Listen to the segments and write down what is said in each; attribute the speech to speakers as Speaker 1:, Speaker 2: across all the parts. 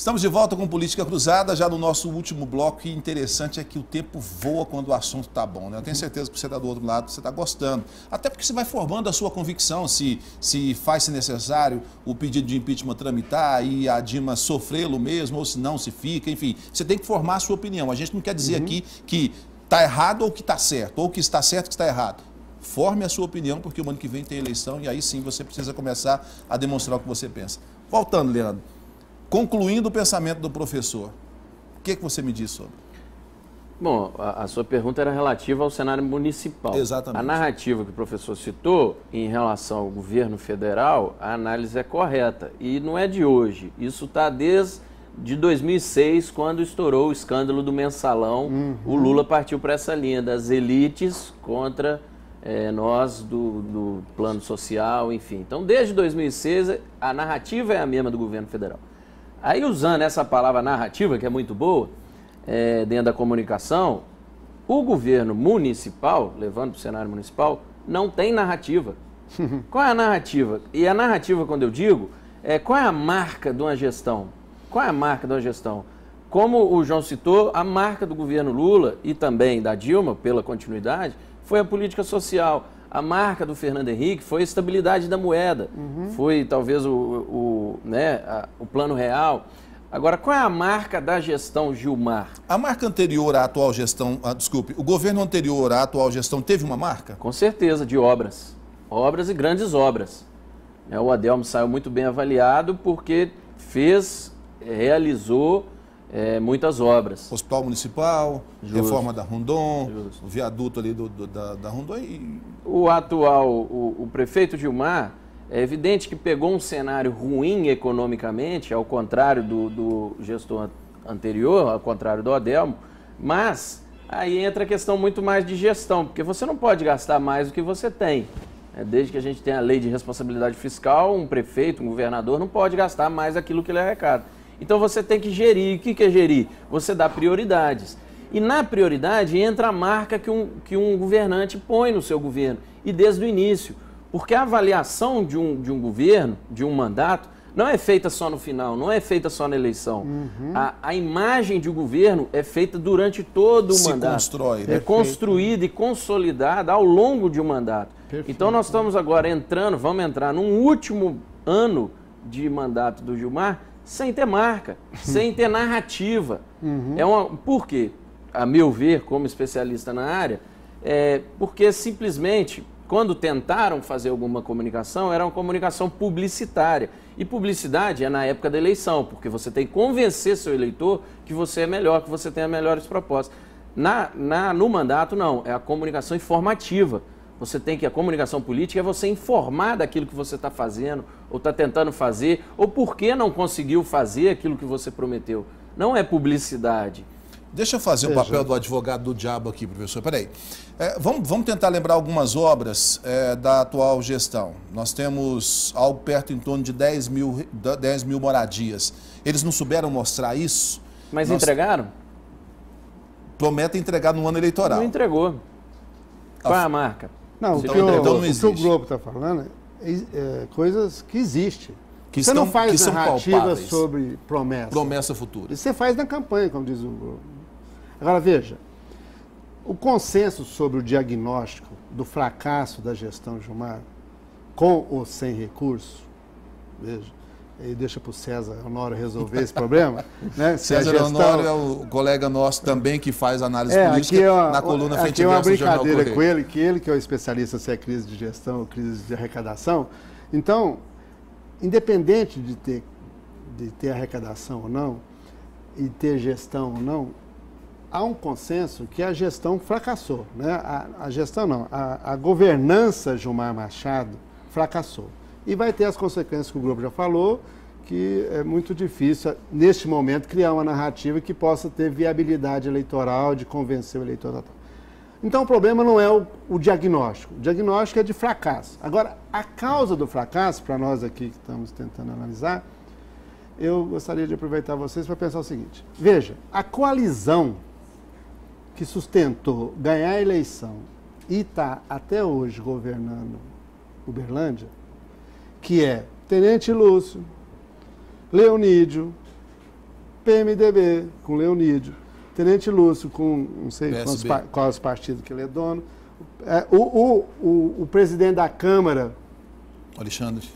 Speaker 1: Estamos de volta com Política Cruzada, já no nosso último bloco, e interessante é que o tempo voa quando o assunto está bom, né? Eu tenho certeza que você está do outro lado, você está gostando. Até porque você vai formando a sua convicção, se faz-se necessário o pedido de impeachment tramitar e a Dilma sofrê-lo mesmo, ou se não, se fica, enfim. Você tem que formar a sua opinião. A gente não quer dizer aqui que está errado ou que está certo, ou que está certo ou que está errado. Forme a sua opinião, porque o ano que vem tem eleição e aí sim você precisa começar a demonstrar o que você pensa. Voltando, Leandro. Concluindo o pensamento do professor, o que você me diz sobre?
Speaker 2: Bom, a sua pergunta era relativa ao cenário municipal.
Speaker 1: Exatamente.
Speaker 2: A narrativa que o professor citou em relação ao governo federal, a análise é correta. E não é de hoje. Isso está desde 2006, quando estourou o escândalo do mensalão. O Lula partiu para essa linha das elites contra nós do plano social, enfim. Então, desde 2006, a narrativa é a mesma do governo federal. Aí, usando essa palavra narrativa, que é muito boa, dentro da comunicação, o governo municipal, levando para o cenário municipal, não tem narrativa. Qual é a narrativa? E a narrativa, quando eu digo, qual é a marca de uma gestão? Qual é a marca de uma gestão? Como o João citou, a marca do governo Lula e também da Dilma, pela continuidade, foi a política social. A marca do Fernando Henrique foi a estabilidade da moeda, foi talvez o plano real. Agora, qual é a marca da gestão Gilmar?
Speaker 1: A marca anterior à atual gestão, o governo anterior à atual gestão teve uma marca?
Speaker 2: Com certeza, de obras. Obras e grandes obras. O Adelmo saiu muito bem avaliado porque realizou muitas obras.
Speaker 1: Hospital Municipal,
Speaker 2: Justo.
Speaker 1: Reforma da Rondon,
Speaker 2: Justo.
Speaker 1: o viaduto ali da Rondon
Speaker 2: O atual, o prefeito Gilmar, é evidente que pegou um cenário ruim economicamente, ao contrário do gestor anterior, ao contrário do Adelmo, mas aí entra a questão muito mais de gestão, porque você não pode gastar mais do que você tem. Desde que a gente tenha a lei de responsabilidade fiscal, um prefeito, um governador não pode gastar mais aquilo que ele arrecada. Então você tem que gerir. O que é gerir? Você dá prioridades. E na prioridade entra a marca que um governante põe no seu governo. E desde o início. Porque a avaliação de um governo, de um mandato, não é feita só no final, não é feita só na eleição. A imagem de um governo é feita durante todo o mandato.
Speaker 1: Constrói, né?
Speaker 2: É construída e consolidada ao longo de um mandato. Perfeito. Então nós estamos agora vamos entrar num último ano de mandato do Gilmar, sem ter marca, sem ter narrativa. Por quê? A meu ver, como especialista na área, porque simplesmente, quando tentaram fazer alguma comunicação, era uma comunicação publicitária. E publicidade é na época da eleição, porque você tem que convencer seu eleitor que você é melhor, que você tem as melhores propostas. No mandato, não, é a comunicação informativa. A comunicação política é você informar daquilo que você está fazendo, ou está tentando fazer, ou por que não conseguiu fazer aquilo que você prometeu. Não é publicidade.
Speaker 1: Deixa eu fazer o papel do advogado do diabo aqui, professor. Peraí. Vamos tentar lembrar algumas obras da atual gestão. Nós temos algo perto em torno de 10 mil moradias. Eles não souberam mostrar isso?
Speaker 2: Mas entregaram?
Speaker 1: Prometem entregar no ano eleitoral.
Speaker 2: Não entregou. Qual é a marca?
Speaker 3: Não, o que o Globo está falando é coisas que existem. Você não faz narrativa sobre promessa.
Speaker 1: Promessa futura.
Speaker 3: Isso você faz na campanha, como diz o Globo. Agora, veja, o consenso sobre o diagnóstico do fracasso da gestão Gilmar, com ou sem recurso, veja, e deixa para o César Honório resolver esse problema. Né?
Speaker 1: César Honório é o colega nosso também que faz análise política na coluna Frente Verso do Jornal Correio.
Speaker 3: Aqui é uma brincadeira com ele, que ele que é o especialista se é crise de gestão ou crise de arrecadação. Então, independente de ter arrecadação ou não, e ter gestão ou não, há um consenso que a gestão fracassou. Né? A gestão não, a governança Gilmar Machado fracassou. E vai ter as consequências que o Globo já falou, que é muito difícil, neste momento, criar uma narrativa que possa ter viabilidade eleitoral, de convencer o eleitorado. Então, o problema não é o diagnóstico. O diagnóstico é de fracasso. Agora, a causa do fracasso, para nós aqui que estamos tentando analisar, eu gostaria de aproveitar vocês para pensar o seguinte. Veja, a coalizão que sustentou ganhar a eleição e está até hoje governando Uberlândia, que é Tenente Lúcio, Leonídio, PMDB, com Leonídio. Tenente Lúcio, com não sei quais partidos que ele é dono. O presidente da Câmara...
Speaker 1: Alexandre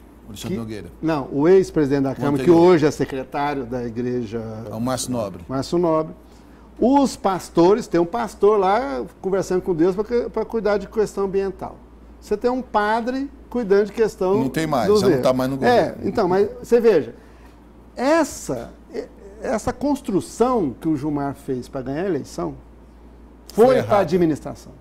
Speaker 1: Nogueira.
Speaker 3: Não, o ex-presidente da Câmara, que hoje é secretário da igreja...
Speaker 1: É o Márcio Nobre.
Speaker 3: Márcio Nobre. Os pastores, tem um pastor lá conversando com Deus para cuidar de questão ambiental. Você tem um padre cuidando de questão...
Speaker 1: Não tem mais, já não está mais no governo.
Speaker 3: Então, mas você veja, essa construção que o Gilmar fez para ganhar a eleição foi para a administração.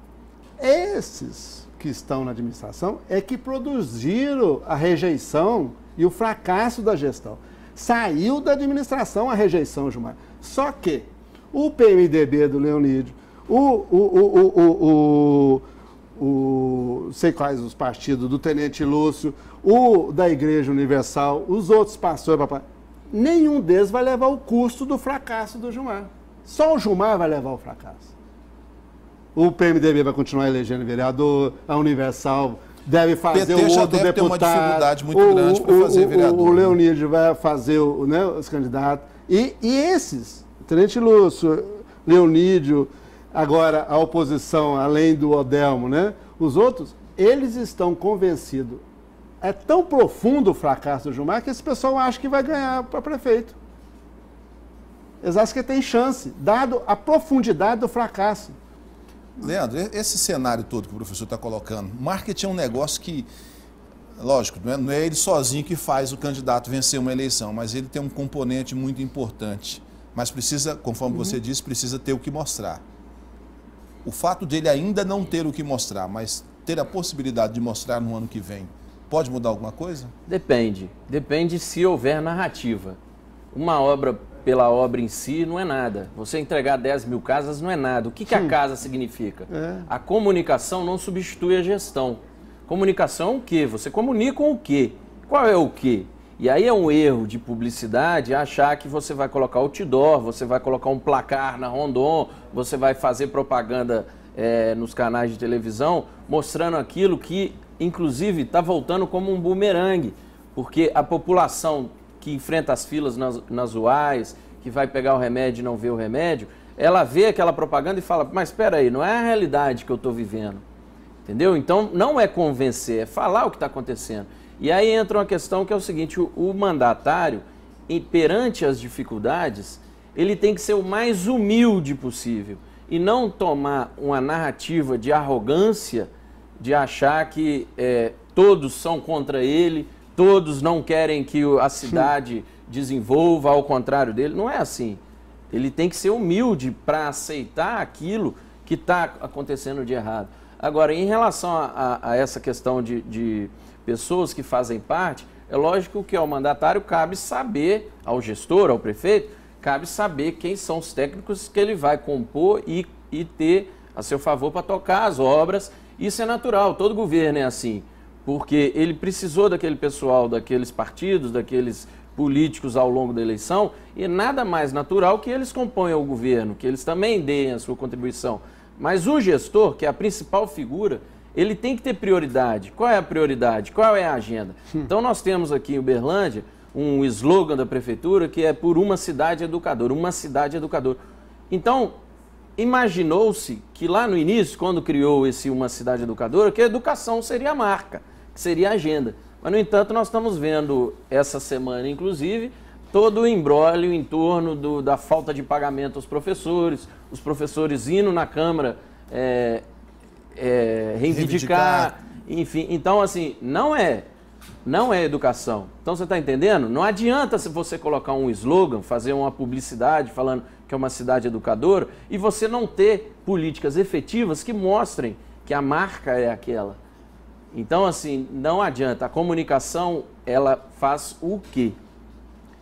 Speaker 3: Esses que estão na administração é que produziram a rejeição e o fracasso da gestão. Saiu da administração a rejeição, Gilmar. Só que o PMDB do Leonídio, sei quais os partidos, do Tenente Lúcio, o da Igreja Universal, os outros pastores, nenhum deles vai levar o custo do fracasso do Gilmar. Só o Gilmar vai levar o fracasso. O PMDB vai continuar elegendo vereador, a Universal deve fazer o outro deputado. Ter uma dificuldade muito grande para fazer vereador. O Leonídio vai fazer os candidatos. E esses, Tenente Lúcio, Leonídio, agora a oposição, além do Odelmo, né? Os outros, eles estão convencidos. É tão profundo o fracasso do Gilmar que esse pessoal acha que vai ganhar para prefeito. Eles acham que tem chance, dado a profundidade do fracasso.
Speaker 1: Leandro, esse cenário todo que o professor está colocando, marketing é um negócio que, lógico, não é ele sozinho que faz o candidato vencer uma eleição, mas ele tem um componente muito importante. Mas precisa, conforme você disse, precisa ter o que mostrar. O fato dele ainda não ter o que mostrar, mas ter a possibilidade de mostrar no ano que vem, pode mudar alguma coisa?
Speaker 2: Depende. Depende se houver narrativa. Uma obra pela obra em si não é nada. Você entregar 10 mil casas não é nada. O que a casa significa? A comunicação não substitui a gestão. Comunicação é o quê? Você comunica o quê? Qual é o quê? E aí é um erro de publicidade achar que você vai colocar outdoor, você vai colocar um placar na Rondon, você vai fazer propaganda nos canais de televisão, mostrando aquilo que, inclusive, está voltando como um bumerangue, porque a população que enfrenta as filas nas UAIs, que vai pegar o remédio e não vê o remédio, ela vê aquela propaganda e fala, mas espera aí, não é a realidade que eu estou vivendo. Entendeu? Então, não é convencer, é falar o que está acontecendo. E aí entra uma questão que é o seguinte, o mandatário, perante as dificuldades, ele tem que ser o mais humilde possível e não tomar uma narrativa de arrogância, de achar que todos são contra ele, todos não querem que a cidade desenvolva, ao contrário dele. Não é assim. Ele tem que ser humilde para aceitar aquilo que está acontecendo de errado. Agora, em relação a essa questão de pessoas que fazem parte, é lógico que ao mandatário cabe saber, ao gestor, ao prefeito, cabe saber quem são os técnicos que ele vai compor e ter a seu favor para tocar as obras. Isso é natural, todo governo é assim. Porque ele precisou daquele pessoal, daqueles partidos, daqueles políticos ao longo da eleição, e nada mais natural que eles componham o governo, que eles também deem a sua contribuição. Mas o gestor, que é a principal figura, ele tem que ter prioridade. Qual é a prioridade? Qual é a agenda? Então nós temos aqui em Uberlândia um slogan da prefeitura que é por uma cidade educadora, uma cidade educadora. Então, imaginou-se que lá no início, quando criou esse Uma Cidade Educadora, que a educação seria a marca, que seria a agenda. Mas, no entanto, nós estamos vendo essa semana, inclusive, todo o imbróglio em torno da falta de pagamento aos professores, os professores indo na Câmara reivindicar, enfim. Então, assim, não é educação. Então, você está entendendo? Não adianta se você colocar um slogan, fazer uma publicidade falando que é uma cidade educadora e você não ter políticas efetivas que mostrem que a marca é aquela. Então, assim, não adianta. A comunicação, ela faz o quê?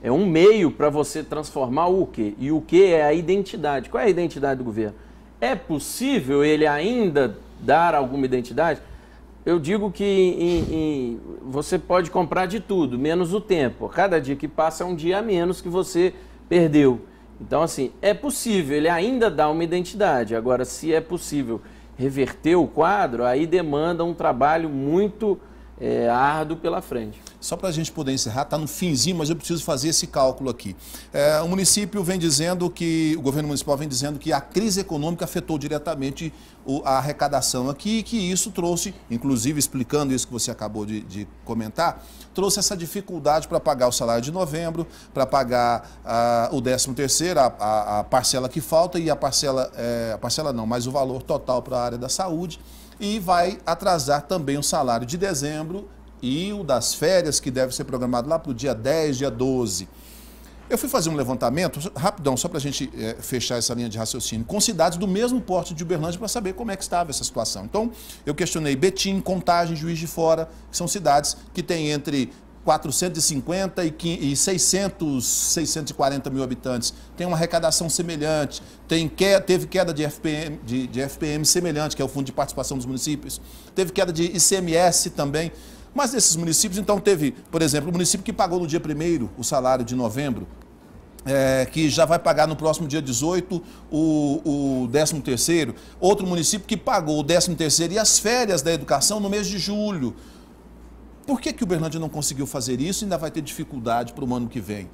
Speaker 2: É um meio para você transformar o quê? E o quê é a identidade. Qual é a identidade do governo? É possível ele ainda dar alguma identidade? Eu digo que você pode comprar de tudo, menos o tempo. Cada dia que passa é um dia a menos que você perdeu. Então, assim, é possível, ele ainda dá uma identidade. Agora, se é possível reverter o quadro, aí demanda um trabalho muito árduo pela frente.
Speaker 1: só para a gente poder encerrar, está no finzinho, mas eu preciso fazer esse cálculo aqui. O município vem dizendo que, o governo municipal vem dizendo que a crise econômica afetou diretamente a arrecadação aqui e que isso trouxe, inclusive explicando isso que você acabou de comentar, trouxe essa dificuldade para pagar o salário de novembro, para pagar o 13º, a parcela que falta e a parcela não, mas o valor total para a área da saúde, e vai atrasar também o salário de dezembro e o das férias, que deve ser programado lá para o dia 10, dia 12. Eu fui fazer um levantamento, rapidão, só para a gente fechar essa linha de raciocínio, com cidades do mesmo porte de Uberlândia para saber como é que estava essa situação. Então, eu questionei Betim, Contagem, Juiz de Fora, que são cidades que têm entre 450 e 640 mil habitantes, tem uma arrecadação semelhante, teve queda de FPM semelhante, que é o Fundo de Participação dos Municípios, teve queda de ICMS também. Mas desses municípios, então, teve, por exemplo, o município que pagou no dia 1º o salário de novembro, que já vai pagar no próximo dia 18 o 13º. Outro município que pagou o 13º e as férias da educação no mês de julho. Por que Uberlândia não conseguiu fazer isso e ainda vai ter dificuldade para o ano que vem?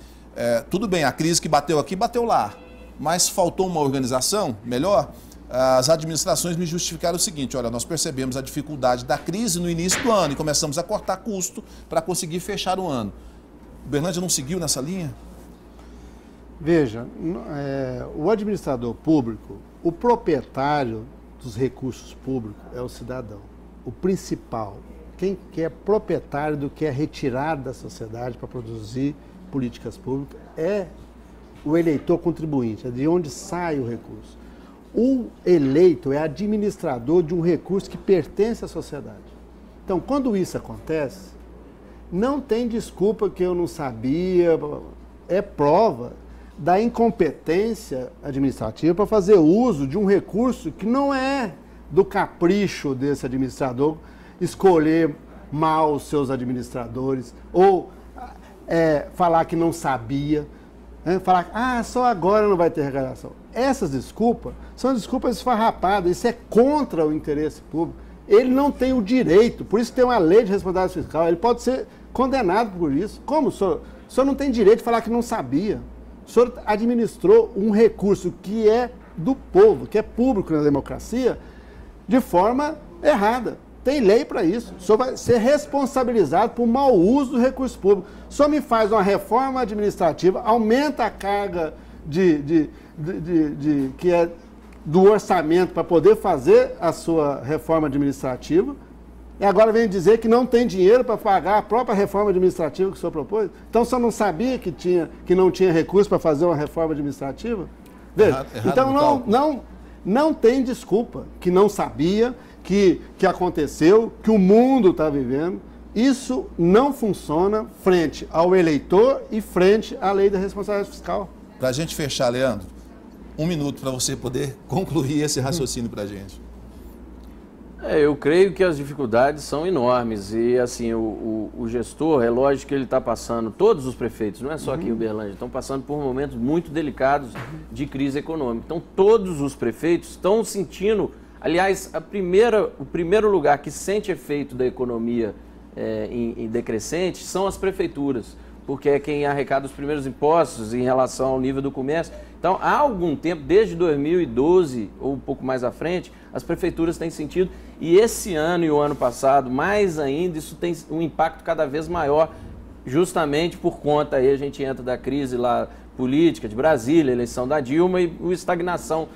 Speaker 1: Tudo bem, a crise que bateu aqui, bateu lá, mas faltou uma organização melhor? As administrações me justificaram o seguinte: olha, nós percebemos a dificuldade da crise no início do ano e começamos a cortar custo para conseguir fechar o ano. Uberlândia não seguiu nessa linha?
Speaker 3: Veja, o administrador público, o proprietário dos recursos públicos é o cidadão. O principal, quem é proprietário do que é retirado da sociedade para produzir políticas públicas é o eleitor contribuinte, é de onde sai o recurso. O eleito é administrador de um recurso que pertence à sociedade. Então, quando isso acontece, não tem desculpa que eu não sabia, é prova da incompetência administrativa para fazer uso de um recurso que não é do capricho desse administrador escolher mal os seus administradores ou falar que não sabia, falar só agora não vai ter arrecadação. Essas desculpas são desculpas esfarrapadas, isso é contra o interesse público. Ele não tem o direito, por isso tem uma lei de responsabilidade fiscal, ele pode ser condenado por isso. Como o senhor não tem direito de falar que não sabia? O senhor administrou um recurso que é do povo, que é público na democracia, de forma errada. Tem lei para isso. O senhor vai ser responsabilizado por mau uso do recurso público. O senhor me faz uma reforma administrativa, aumenta a carga que é do orçamento para poder fazer a sua reforma administrativa, e agora vem dizer que não tem dinheiro para pagar a própria reforma administrativa que o senhor propôs. Então o senhor não sabia que não tinha recurso para fazer uma reforma administrativa? Veja, então não tem desculpa que não sabia, que aconteceu, que o mundo está vivendo. Isso não funciona frente ao eleitor e frente à lei da responsabilidade fiscal.
Speaker 1: Para a gente fechar, Leandro, 1 minuto para você poder concluir esse raciocínio para a gente.
Speaker 2: Eu creio que as dificuldades são enormes e, assim, o gestor, é lógico que ele está passando, todos os prefeitos, não é só aqui em Uberlândia, estão passando por momentos muito delicados de crise econômica. Então, todos os prefeitos estão sentindo, aliás, o primeiro lugar que sente efeito da economia em decrescente são as prefeituras, porque é quem arrecada os primeiros impostos em relação ao nível do comércio. Então, há algum tempo, desde 2012 ou um pouco mais à frente, as prefeituras têm sentido, e esse ano e o ano passado, mais ainda, isso tem um impacto cada vez maior, justamente por conta, aí a gente entra da crise lá política de Brasília, eleição da Dilma e a estagnação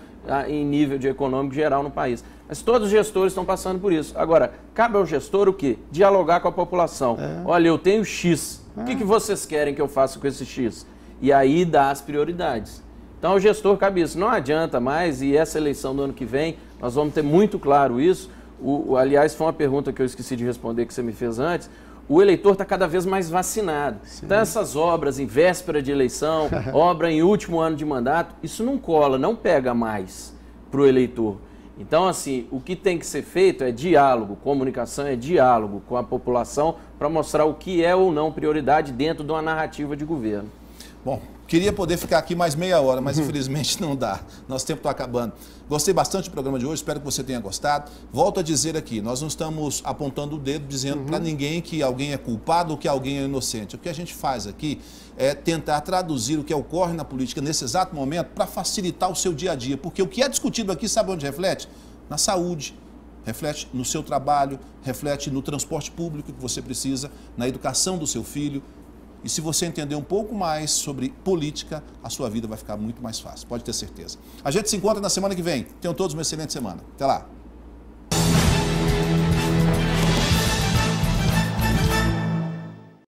Speaker 2: em nível de econômico geral no país. Mas todos os gestores estão passando por isso. Agora, cabe ao gestor o quê? Dialogar com a população. Olha, eu tenho X, o que vocês querem que eu faça com esse X? E aí dá as prioridades. Então, ao gestor cabe isso. Não adianta mais, e essa eleição do ano que vem, nós vamos ter muito claro isso. Aliás, foi uma pergunta que eu esqueci de responder, que você me fez antes. O eleitor está cada vez mais vacinado. Sim. Então, essas obras em véspera de eleição, obra em último ano de mandato, isso não cola, não pega mais para o eleitor. Então, assim, o que tem que ser feito é diálogo, comunicação é diálogo com a população para mostrar o que é ou não prioridade dentro de uma narrativa de governo.
Speaker 1: Bom, queria poder ficar aqui mais meia hora, mas infelizmente não dá. Nosso tempo está acabando. Gostei bastante do programa de hoje, espero que você tenha gostado. Volto a dizer aqui, nós não estamos apontando o dedo dizendo para ninguém que alguém é culpado ou que alguém é inocente. O que a gente faz aqui é tentar traduzir o que ocorre na política nesse exato momento para facilitar o seu dia a dia. Porque o que é discutido aqui, sabe onde reflete? Na saúde, reflete no seu trabalho, reflete no transporte público que você precisa, na educação do seu filho. E se você entender um pouco mais sobre política, a sua vida vai ficar muito mais fácil, pode ter certeza. A gente se encontra na semana que vem. Tenham todos uma excelente semana. Até lá.